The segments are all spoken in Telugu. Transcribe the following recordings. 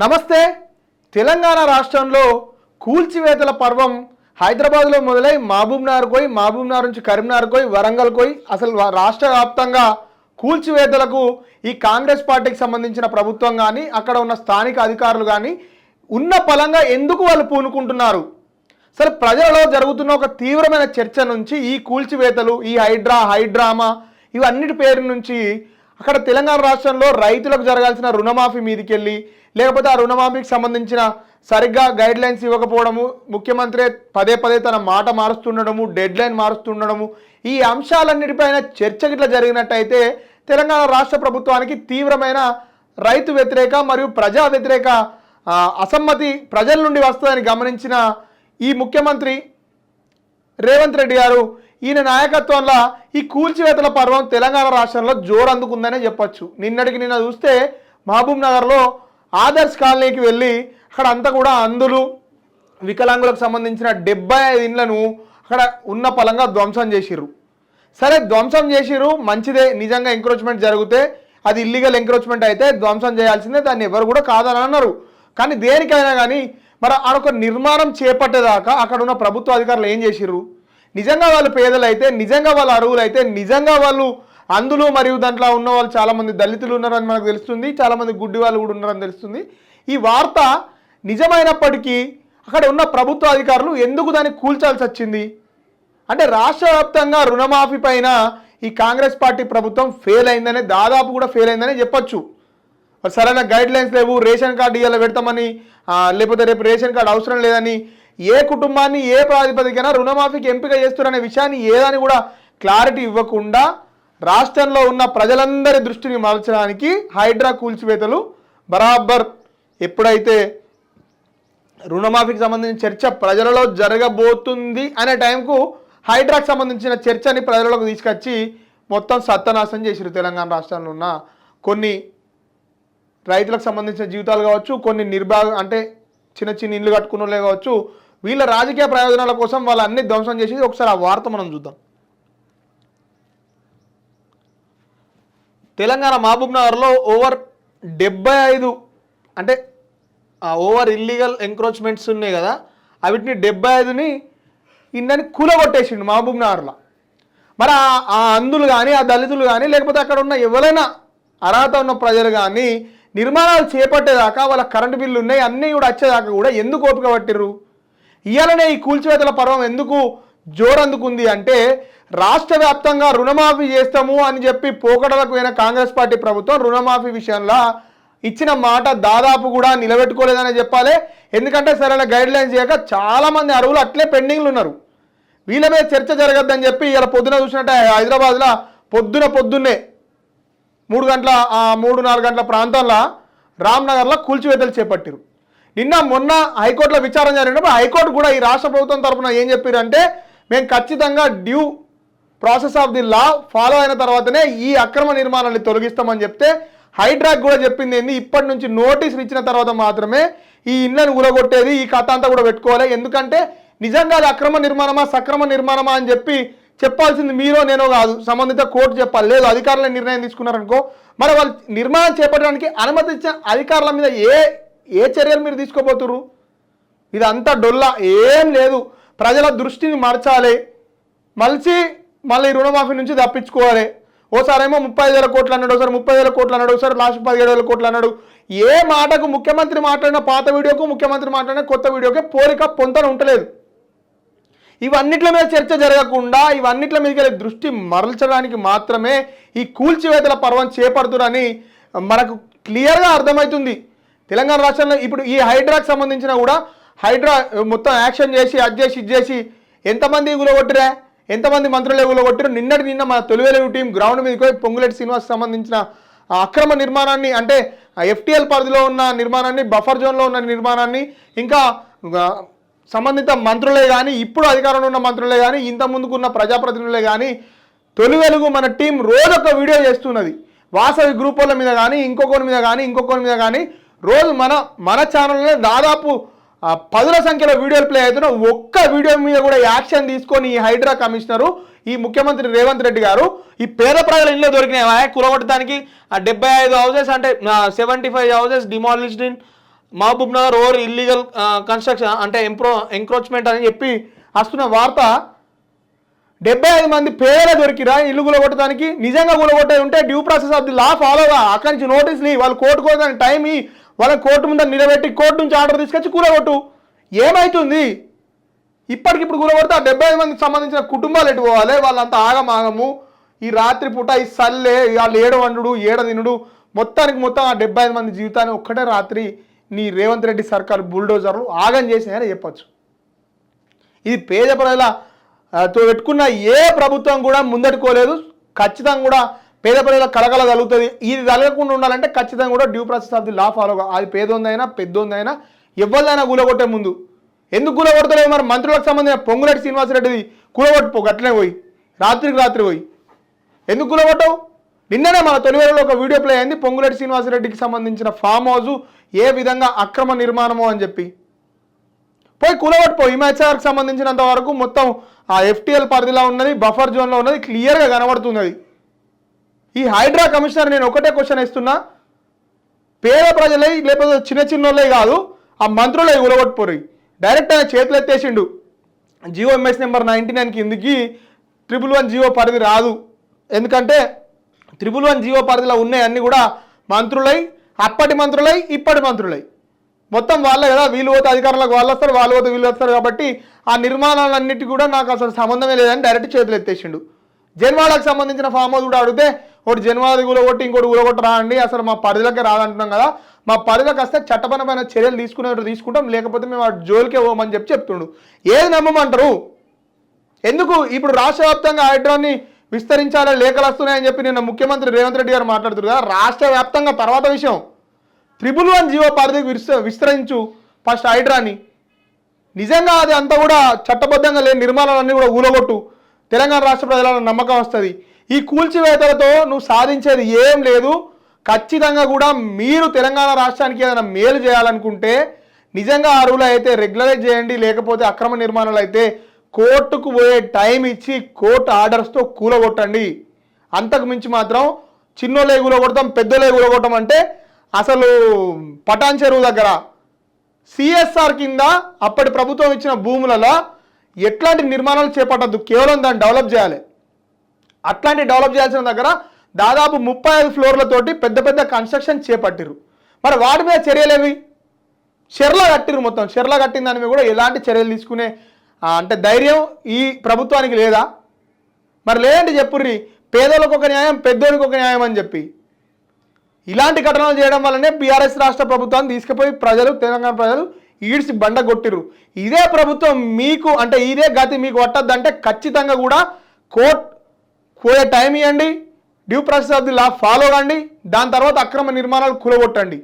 నమస్తే. తెలంగాణ రాష్ట్రంలో కూల్చివేతల పర్వం హైదరాబాద్లో మొదలై మహబూబ్నగర్ నుంచి కరీంనగర్ వరంగల్ అసలు రాష్ట్ర వ్యాప్తంగా కూల్చివేతలకు ఈ కాంగ్రెస్ పార్టీకి సంబంధించిన ప్రభుత్వం కానీ అక్కడ ఉన్న స్థానిక అధికారులు కానీ ఉన్న పలంగా ఎందుకు వాళ్ళు పూనుకుంటున్నారు? సరే, ప్రజలలో జరుగుతున్న ఒక తీవ్రమైన చర్చ నుంచి ఈ కూల్చివేతలు, ఈ హైడ్రామా ఇవన్నిటి పేరు నుంచి అక్కడ తెలంగాణ రాష్ట్రంలో రైతులకు జరగాల్సిన రుణమాఫీ మీదకి వెళ్ళి, లేకపోతే ఆ రుణమాఫీకి సంబంధించిన సరిగ్గా గైడ్ లైన్స్ ఇవ్వకపోవడము, ముఖ్యమంత్రి పదే తన మాట మారుస్తుండడము, డెడ్ లైన్ మారుస్తుండడము, ఈ అంశాలన్నిటిపైన చర్చ గిట్లా జరిగినట్టయితే తెలంగాణ రాష్ట్ర ప్రభుత్వానికి తీవ్రమైన రైతు వ్యతిరేక మరియు ప్రజా వ్యతిరేక అసమ్మతి ప్రజల నుండి వస్తుందని గమనించిన ఈ ముఖ్యమంత్రి రేవంత్ రెడ్డి గారు ఈయన నాయకత్వంలో ఈ కూల్చివేతల పర్వం తెలంగాణ రాష్ట్రంలో జోరు అందుకుందనే చెప్పొచ్చు. నిన్న చూస్తే మహబూబ్నగర్లో ఆదర్శ్ కాలనీకి వెళ్ళి అక్కడ అంతా కూడా అందులు వికలాంగులకు సంబంధించిన 75 ఇండ్లను అక్కడ ఉన్న పలంగా ధ్వంసం చేసిర్రు. సరే, ధ్వంసం చేసిర్రు, మంచిదే. నిజంగా ఎంక్రోచ్మెంట్ జరిగితే అది ఇల్లీగల్ ఎంక్రోచ్మెంట్ అయితే ధ్వంసం చేయాల్సిందే, దాన్ని ఎవరు కూడా కాదని అన్నారు. కానీ దేనికైనా కానీ మరి ఆడొక నిర్మాణం చేపట్టేదాకా అక్కడ ఉన్న ప్రభుత్వ అధికారులు ఏం చేసిర్రు? నిజంగా వాళ్ళు పేదలైతే, నిజంగా వాళ్ళు అరువులైతే, నిజంగా వాళ్ళు అందులో మరియు దాంట్లో ఉన్న వాళ్ళు చాలామంది దళితులు ఉన్నారని మనకు తెలుస్తుంది, చాలామంది గుడ్డి వాళ్ళు కూడా ఉన్నారని తెలుస్తుంది. ఈ వార్త నిజమైనప్పటికీ అక్కడ ఉన్న ప్రభుత్వ అధికారులు ఎందుకు దాన్ని కూల్చాల్సి వచ్చింది అంటే రాష్ట్ర వ్యాప్తంగా రుణమాఫీ పైన ఈ కాంగ్రెస్ పార్టీ ప్రభుత్వం ఫెయిల్ అయిందనే, దాదాపు కూడా ఫెయిల్ అయిందనే చెప్పొచ్చు. సరైన గైడ్ లైన్స్ లేవు, రేషన్ కార్డు ఇవాళ పెడతామని, లేకపోతే రేపు రేషన్ కార్డు అవసరం లేదని, ఏ కుటుంబాన్ని ఏ ప్రాతిపదికన రుణమాఫీకి ఎంపిక చేస్తున్నారనే విషయాన్ని ఏదని కూడా క్లారిటీ ఇవ్వకుండా రాష్ట్రంలో ఉన్న ప్రజలందరి దృష్టిని మరల్చడానికి హైడ్రా కూల్చివేతలు బరాబర్ ఎప్పుడైతే రుణమాఫీకి సంబంధించిన చర్చ ప్రజలలో జరగబోతుంది అనే టైంకు హైడ్రాకి సంబంధించిన చర్చని ప్రజలకు తీసుకొచ్చి మొత్తం సత్యనాశనం చేసిరు. తెలంగాణ రాష్ట్రంలో ఉన్న కొన్ని రైతులకు సంబంధించిన జీవితాలు కావచ్చు, కొన్ని అంటే చిన్న ఇల్లు కట్టుకున్న వాళ్ళే కావచ్చు, వీళ్ళ రాజకీయ ప్రయోజనాల కోసం వాళ్ళు అన్ని ధ్వంసం చేసి ఒకసారి ఆ వార్త మనం చూద్దాం. తెలంగాణ మహబూబ్నగర్లో ఓవర్ 75 అంటే ఓవర్ ఇల్లీగల్ ఎంక్రోచ్మెంట్స్ ఉన్నాయి కదా, వీటిని 75ని ఇన్నని కూలగొట్టేసిండు మహబూబ్నగర్లో. మరి ఆ అందులు కానీ, ఆ దళితులు కానీ, లేకపోతే అక్కడ ఉన్న ఎవరైనా అర్హత ఉన్న ప్రజలు కానీ నిర్మాణాలు చేపట్టేదాకా వాళ్ళ కరెంటు బిల్లు ఉన్నాయి అన్నీ కూడా వచ్చేదాకా కూడా ఎందుకు ఓపిక పట్టిర్రు? ఇవాళనే ఈ కూల్చివేతల పర్వం ఎందుకు జోరందుకుంది అంటే రాష్ట్ర వ్యాప్తంగా రుణమాఫీ చేస్తాము అని చెప్పి పోకడలకు పోయిన కాంగ్రెస్ పార్టీ ప్రభుత్వం రుణమాఫీ విషయంలో ఇచ్చిన మాట దాదాపు కూడా నిలబెట్టుకోలేదనే చెప్పాలి. ఎందుకంటే సరైన గైడ్ లైన్స్ చేయక చాలామంది అరువులు అట్లే పెండింగ్లు ఉన్నారు. వీళ్ళ మీద చర్చ జరగద్దని చెప్పి ఇలా పొద్దున చూసినట్టే హైదరాబాద్లో పొద్దున్నే 3-4 గంటల ప్రాంతంలో రామ్నగర్లో కూల్చివేతలు చేపట్టారు. మొన్న హైకోర్టులో విచారణ జరిగినప్పుడు హైకోర్టు కూడా ఈ రాష్ట్ర ప్రభుత్వం తరఫున ఏం చెప్పారంటే మేము ఖచ్చితంగా due process of the law follow అయిన తర్వాతనే ఈ అక్రమ నిర్మాణాన్ని తొలగిస్తామని చెప్తే హైడ్రాక్ కూడా చెప్పింది ఏంది, ఇప్పటి నుంచి నోటీసులు ఇచ్చిన తర్వాత మాత్రమే ఈ ఇళ్లను కూలగొట్టేది, ఈ కథ అంతా కూడా పెట్టుకోవాలి. ఎందుకంటే నిజంగా అది అక్రమ నిర్మాణమా సక్రమ నిర్మాణమా అని చెప్పి చెప్పాల్సింది మీరో నేనో కాదు, సంబంధిత కోర్టు చెప్పాలి. లేదు అధికారుల నిర్ణయం తీసుకున్నారనుకో, మరి వాళ్ళు నిర్మాణం చేపట్టడానికి అనుమతి ఇచ్చిన అధికారుల మీద ఏ చర్యలు మీరు తీసుకోబోతుర్రు? ఇదంతా డొల్లా, ఏం లేదు. ప్రజల దృష్టిని మలచాలి, మళ్ళీ రుణమాఫీ నుంచి తప్పించుకోవాలి. ఓసారేమో 35,000 కోట్లు అన్నాడు, ఒకసారి 30,000 కోట్లు అన్నాడు, ఒకసారి లాస్ట్ 17,000 కోట్లు అన్నాడు. ఏ మాటకు ముఖ్యమంత్రి మాట్లాడిన పాత వీడియోకు ముఖ్యమంత్రి మాట్లాడిన కొత్త వీడియోకి పోలిక పొంతన ఉండలేదు. ఇవన్నిట్ల మీద చర్చ జరగకుండా ఇవన్నిట్ల మీదకి దృష్టి మరల్చడానికి మాత్రమే ఈ కూల్చివేతల పర్వం చేపడుతురని మనకు క్లియర్గా అర్థమవుతుంది. తెలంగాణ రాష్ట్రంలో ఇప్పుడు ఈ హైడ్రాకి సంబంధించిన కూడా హైడ్రా మొత్తం యాక్షన్ చేసి ఇది చేసి ఎంతమంది కూలగొట్టిరా, ఎంతమంది మంత్రులు కూలగొట్టారు? నిన్న మన తొలివేలు టీం గ్రౌండ్ మీదకి పోయి పొంగులేటి శ్రీనివాస్ సంబంధించిన అక్రమ నిర్మాణాన్ని, అంటే FTL పరిధిలో ఉన్న నిర్మాణాన్ని, బఫర్ జోన్లో ఉన్న నిర్మాణాన్ని, ఇంకా సంబంధిత మంత్రులే కానీ, ఇప్పుడు అధికారంలో ఉన్న మంత్రులే కానీ, ఇంత ముందుకున్న ప్రజాప్రతినిధులే కానీ, తొలి వెలుగు మన టీం రోజొక వీడియో చేస్తున్నది. వాసవి గ్రూప్ వాళ్ళ మీద కానీ, ఇంకొకరి మీద కానీ రోజు మన ఛానల్లో దాదాపు 10ల సంఖ్యలో వీడియోలు ప్లే అవుతున్నా. ఒక్క వీడియో మీద కూడా యాక్షన్ తీసుకొని ఈ హైడ్రా కమిషనరు, ఈ ముఖ్యమంత్రి రేవంత్ రెడ్డి గారు ఈ పేద ప్రజల ఇల్లు దొరికినాయి కూలగొట్టడానికి 75 హౌసెస్ అంటే 75 houses demolished in Mahabubnagar over illegal construction అంటే ఎంక్రోచ్మెంట్ అని చెప్పి వస్తున్న వార్త 75 మంది పేదలు దొరికిరా ఇల్లు కూలగొట్టడానికి. నిజంగా కూలగొట్టేది ఉంటే due process of the law ఫాలోగా అక్కడి నుంచి నోటీస్ని వాళ్ళు కోర్టుకోవడానికి టైం వాళ్ళని కోర్టు ముందర నిలబెట్టి కోర్టు నుంచి ఆర్డర్ తీసుకొచ్చి కూలగొట్టు. ఏమవుతుంది ఇప్పటికిప్పుడు కూలగొడితే ఆ 75 మందికి సంబంధించిన కుటుంబాలు ఎటు పోవాలి? వాళ్ళంతా ఆగమాగము ఈ రాత్రి పూట ఈ సల్లే వాళ్ళు ఏడ వండుడు ఏడ తినుడు మొత్తానికి మొత్తం ఆ 75 మంది జీవితాన్ని ఒక్కటే రాత్రి నీ రేవంత్ రెడ్డి సర్కార్ బుల్డోజర్లు ఆగం చేసినాయని చెప్పచ్చు. ఇది పేద ప్రజలతో పెట్టుకున్న ఏ ప్రభుత్వం కూడా ముందట్టుకోలేదు. ఖచ్చితంగా కూడా పేద ప్రజల కలకల కలుగుతుంది. ఇది కలగకుండా ఉండాలంటే ఖచ్చితంగా కూడా due process of the law ఫాలోగా అది పేదోందైనా పెద్దోందైనా ఎవరిదైనా కూలగొట్టే ముందు ఎందుకు కూలగొడతలేదు? మరి మంత్రులకు సంబంధించిన పొంగులేటి శ్రీనివాసరెడ్డిది కూలగొట్టుకో గట్లనే పోయి రాత్రి పోయి ఎందుకు కూలగొట్టవు? నిన్ననే మన తొలివేళలో ఒక వీడియో ప్లే అయింది పొంగులేటి శ్రీనివాసరెడ్డికి సంబంధించిన ఫామ్ హౌస్ ఏ విధంగా అక్రమ నిర్మాణమో అని చెప్పి పోయి కూలగొట్టుకో. హిమాచల్కి సంబంధించినంత వరకు మొత్తం ఆ FTL పరిధిలో ఉన్నది, బఫర్ జోన్లో ఉన్నది, క్లియర్గా కనబడుతున్నది. ఈ హైడ్రా కమిషనర్ నేను ఒకటే క్వశ్చన్ ఇస్తున్నా, పేద ప్రజలై లేకపోతే చిన్నోళ్ళే కాదు ఆ మంత్రులై కూలగొట్టుపోయి డైరెక్ట్ ఆయన చేతులు ఎత్తేసిండు. GOMS నెంబర్ 99 కిందికి 111 జీవో పరిధి రాదు. ఎందుకంటే 111 జీవో పరిధిలో ఉన్నాయి అన్నీ కూడా మంత్రులై అప్పటి మంత్రులై ఇప్పటి మంత్రులై మొత్తం వాళ్ళే కదా. వీళ్ళు పోతే అధికారులకు వాళ్ళు వస్తారు, వాళ్ళు పోతే వీళ్ళు వస్తారు. కాబట్టి ఆ నిర్మాణాలన్నిటి కూడా నాకు అసలు సంబంధమే లేదని డైరెక్ట్ చేతులు ఎత్తేసిండు. జన్వాడకు సంబంధించిన ఫామ్ హౌస్ కూడా అడిగితే ఒకటి జన్వాది కూలగొట్టి ఇంకోటి కూలగొట్టి రాండి, అసలు మా పరిధిలోకే రాదంటున్నాం కదా, మా పరిధిలోకి వస్తే చట్టపరమైన చర్యలు తీసుకుంటాం, లేకపోతే మేము ఆ జోలికే పోమని చెప్తుండు. ఏది నమ్మమంటారు? ఎందుకు ఇప్పుడు రాష్ట్ర వ్యాప్తంగా హైడ్రాన్ని విస్తరించాలని లేఖలు వస్తున్నాయని చెప్పి నిన్న ముఖ్యమంత్రి రేవంత్ రెడ్డి గారు మాట్లాడుతున్నారు కదా. రాష్ట్ర వ్యాప్తంగా తర్వాత విషయం 111 జీవో పరిధికి విస్తరించు ఫస్ట్ హైడ్రాని. నిజంగా అది అంతా కూడా చట్టబద్ధంగా లేని నిర్మాణాలన్నీ కూడా ఊలగొట్టు. తెలంగాణ రాష్ట్ర ప్రజల నమ్మకం వస్తుంది. ఈ కూల్చివేతలతో నువ్వు సాధించేది ఏం లేదు. ఖచ్చితంగా కూడా మీరు తెలంగాణ రాష్ట్రానికి ఏదైనా మేలు చేయాలనుకుంటే నిజంగా అర్హులు అయితే రెగ్యులరైజ్ చేయండి, లేకపోతే అక్రమ నిర్మాణాలు అయితే కోర్టుకు పోయే టైం ఇచ్చి కోర్టు ఆర్డర్స్తో కూలగొట్టండి. అంతకు మించి మాత్రం చిన్నోళ్ళే కూలగొడతాం పెద్దోళ్ళే కూలగొట్టం అంటే అసలు పటాన్ చెరువు దగ్గర CSR కింద అప్పటి ప్రభుత్వం ఇచ్చిన భూములలో ఎట్లాంటి నిర్మాణాలు చేపట్టద్దు, కేవలం దాన్ని డెవలప్ చేయాలి. అట్లాంటి డెవలప్ చేయాల్సిన దగ్గర దాదాపు 35 ఫ్లోర్లతోటి పెద్ద పెద్ద కన్స్ట్రక్షన్ చేపట్టిరు. మరి వాటి మీద చర్యలేవి? చెర్ల కట్టిరు. మొత్తం చెర్ల కట్టిన దాని మీద కూడా ఎలాంటి చర్యలు తీసుకునే అంటే ధైర్యం ఈ ప్రభుత్వానికి లేదా? మరి లేదంటే చెప్పుర్రి, పేదలకు ఒక న్యాయం పెద్దోళ్ళకి ఒక న్యాయం అని చెప్పి. ఇలాంటి ఘటనలు చేయడం వల్లనే BRS రాష్ట్ర ప్రభుత్వాన్ని తీసుకుపోయి తెలంగాణ ప్రజలు ఈడ్చి బండ కొట్టిరు. ఇదే ప్రభుత్వం మీకు అంటే ఇదే గతి మీకు పట్టద్దంటే ఖచ్చితంగా కూడా కోర్టు పోయే టైం ఇవ్వండి, due process of the law follow కండి, దాని తర్వాత అక్రమ నిర్మాణాలు కూలగొట్టండి.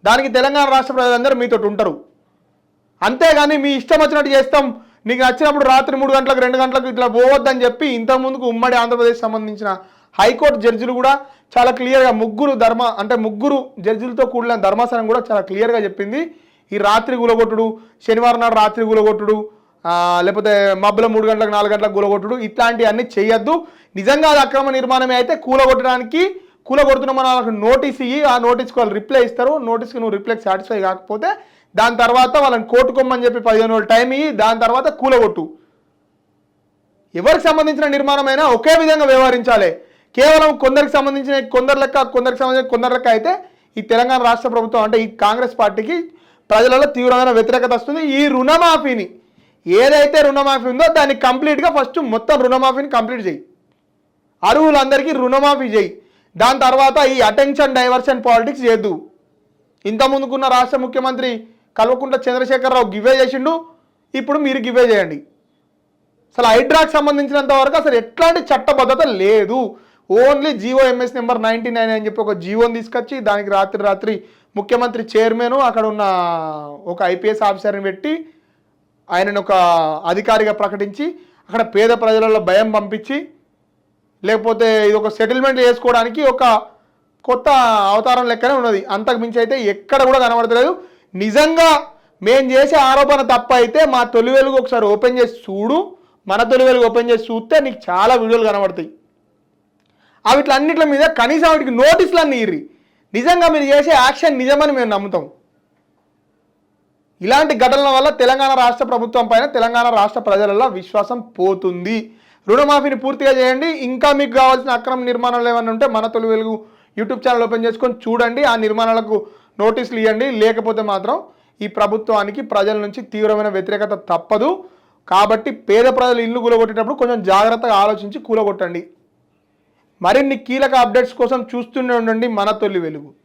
దానికి తెలంగాణ రాష్ట్ర ప్రజలందరూ మీతో ఉంటారు. అంతేగాని మీ ఇష్టం వచ్చినట్టు చేస్తాం, నీకు నచ్చినప్పుడు రాత్రి 3 గంటలకు 2 గంటలకు ఇట్లా పోవద్దని చెప్పి ఇంతకుముందుకు ఉమ్మడి ఆంధ్రప్రదేశ్ సంబంధించిన హైకోర్టు జడ్జిలు కూడా చాలా క్లియర్గా ముగ్గురు జడ్జిలతో కూడిన ధర్మాసనం కూడా చాలా క్లియర్గా చెప్పింది. ఈ రాత్రి కూలగొట్టుడు, శనివారం నాడు రాత్రి కూలగొట్టుడు, లేకపోతే మబ్బుల 3 గంటలకు 4 గంటలకు కూలగొట్టుడు ఇట్లాంటివన్నీ చేయొద్దు. నిజంగా అది అక్రమ నిర్మాణమే అయితే కూలగొడుతున్నామని వాళ్ళకి నోటీస్ ఇయ్యి, ఆ నోటీస్కి వాళ్ళు రిప్లై ఇస్తారు. నోటీస్కి నువ్వు రిప్లైకి సాటిస్ఫై కాకపోతే దాని తర్వాత వాళ్ళని కోర్టుకోమని చెప్పి 15 రోజులు టైం ఇయ్యి, దాని తర్వాత కూలగొట్టు. ఎవరికి సంబంధించిన నిర్మాణమైనా ఒకే విధంగా వ్యవహరించాలి. కేవలం కొందరికి సంబంధించిన కొందరు లెక్క అయితే ఈ తెలంగాణ రాష్ట్ర ప్రభుత్వం అంటే ఈ కాంగ్రెస్ పార్టీకి ప్రజలలో తీవ్రమైన వ్యతిరేకత వస్తుంది. ఈ రుణమాఫీని ఏదైతే రుణమాఫీ ఉందో దాన్ని కంప్లీట్గా ఫస్ట్ మొత్తం రుణమాఫీని కంప్లీట్ చేయి, అర్హులందరికీ రుణమాఫీ చేయి. దాని తర్వాత ఈ అటెన్షన్ డైవర్షన్ పాలిటిక్స్ చేయద్దు. ఇంతకుముందుకున్న రాష్ట్ర ముఖ్యమంత్రి కల్వకుంట్ల చంద్రశేఖరరావు గివే చేసిండు, ఇప్పుడు మీరు గివే చేయండి. అసలు హైడ్రాకి సంబంధించినంత వరకు అసలు ఎట్లాంటి చట్టబద్ధత లేదు. ఓన్లీ GOMS నెంబర్ 99 అని చెప్పి ఒక జీవోని తీసుకొచ్చి దానికి రాత్రి ముఖ్యమంత్రి చైర్మన్ అక్కడ ఉన్న ఒక IPS ఆఫీసర్ని పెట్టి ఆయనను ఒక అధికారిగా ప్రకటించి అక్కడ పేద ప్రజలలో భయం పంపించి లేకపోతే ఇది ఒక సెటిల్మెంట్ చేసుకోవడానికి ఒక కొత్త అవతారం లెక్కనే ఉన్నది. అంతకు మించి అయితే ఎక్కడ కూడా కనబడతలేదు. నిజంగా మేము చేసే ఆరోపణ తప్ప అయితే మా తొలి వెలుగు ఒకసారి ఓపెన్ చేసి చూడు, మన తొలి వెలుగు ఓపెన్ చేసి చూస్తే నీకు చాలా వీడియోలు కనబడతాయి. వీటిలన్నిటి మీద కనీసం వాటికి నోటీసులు అన్నీ ఇర్రి. నిజంగా మీరు చేసే యాక్షన్ నిజమని మేము నమ్ముతాం. ఇలాంటి ఘటనల వల్ల తెలంగాణ రాష్ట్ర ప్రభుత్వం పైన తెలంగాణ రాష్ట్ర ప్రజలలో విశ్వాసం పోతుంది. రుణమాఫీని పూర్తిగా చేయండి. ఇంకా మీకు కావాల్సిన అక్రమ నిర్మాణాలు ఏమైనా ఉంటే మన తొలి వెలుగు యూట్యూబ్ ఛానల్ ఓపెన్ చేసుకొని చూడండి. ఆ నిర్మాణాలకు నోటీసులు ఇవ్వండి. లేకపోతే మాత్రం ఈ ప్రభుత్వానికి ప్రజల నుంచి తీవ్రమైన వ్యతిరేకత తప్పదు. కాబట్టి పేద ప్రజలు ఇల్లు కూలగొట్టేటప్పుడు కొంచెం జాగ్రత్తగా ఆలోచించి కూలగొట్టండి. మరిన్ని కీలక అప్డేట్స్ కోసం చూస్తూనే ఉండండి మన తొలి వెలుగు.